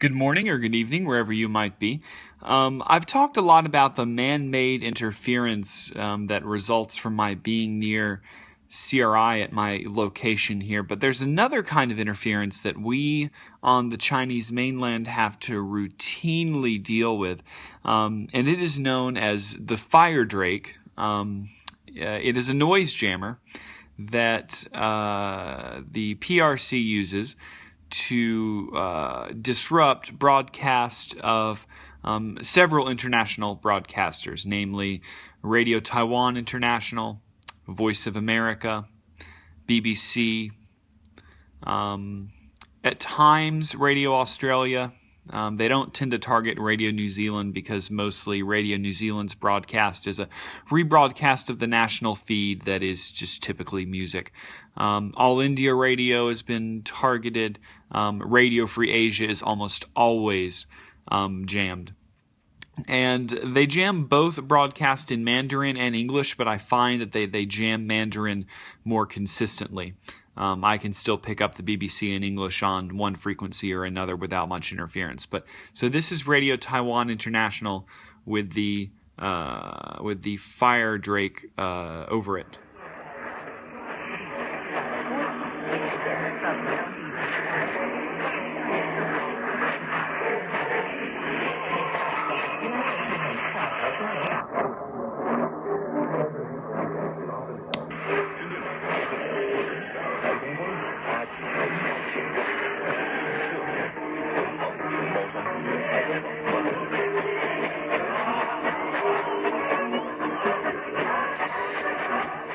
Good morning or good evening, wherever you might be. I've talked a lot about the man-made interference that results from my being near CRI at my location here, but there's another kind of interference that we on the Chinese mainland have to routinely deal with, and it is known as the fire drake. It is a noise jammer that the PRC uses to disrupt broadcast of several international broadcasters, namely Radio Taiwan International, Voice of America, BBC, at times Radio Australia. They don't tend to target Radio New Zealand because mostly Radio New Zealand's broadcast is a rebroadcast of the national feed that is just typically music. All India Radio has been targeted. Radio Free Asia is almost always jammed. And they jam both broadcast in Mandarin and English, but I find that they jam Mandarin more consistently. I can still pick up the BBC in English on one frequency or another without much interference. So this is Radio Taiwan International with the fire drake over it.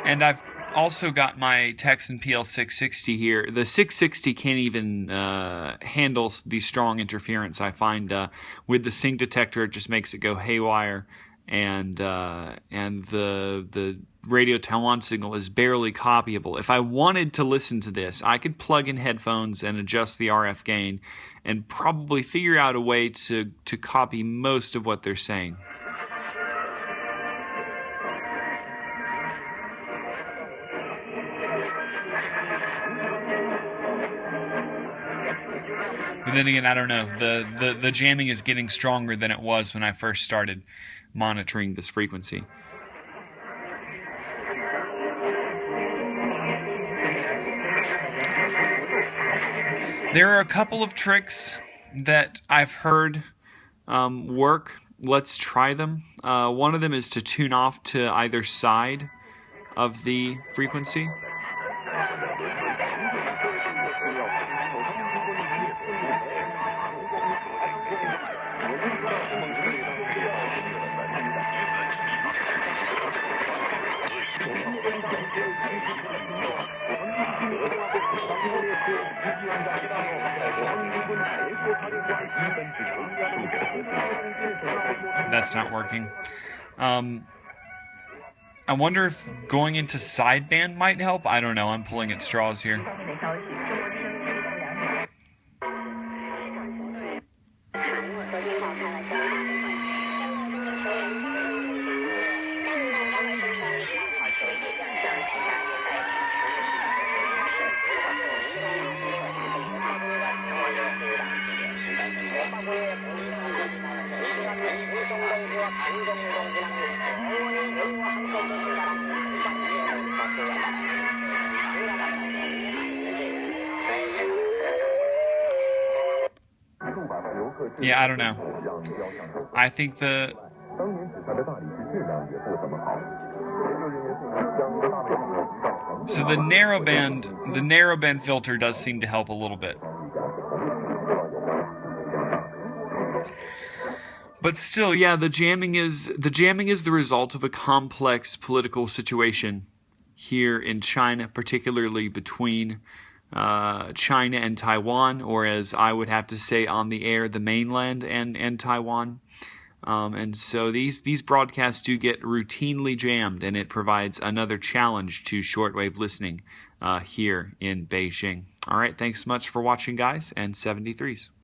And I've also got my Texan PL660 here. The 660 can't even handle the strong interference. I find with the sync detector, it just makes it go haywire, and the Radio Taiwan signal is barely copyable. If I wanted to listen to this, I could plug in headphones and adjust the RF gain, and probably figure out a way to copy most of what they're saying. But then again, I don't know. The jamming is getting stronger than it was when I first started monitoring this frequency. There are a couple of tricks that I've heard work. Let's try them. One of them is to tune off to either side of the frequency. That's not working. I wonder if going into sideband might help. I don't know. I'm pulling at straws here. Yeah, I don't know. I think so the narrowband filter does seem to help a little bit. But still, yeah, the jamming is the result of a complex political situation here in China, particularly between China and Taiwan, or as I would have to say on the air, the mainland and Taiwan. And so these broadcasts do get routinely jammed, and it provides another challenge to shortwave listening here in Beijing. All right, thanks so much for watching, guys, and 73s.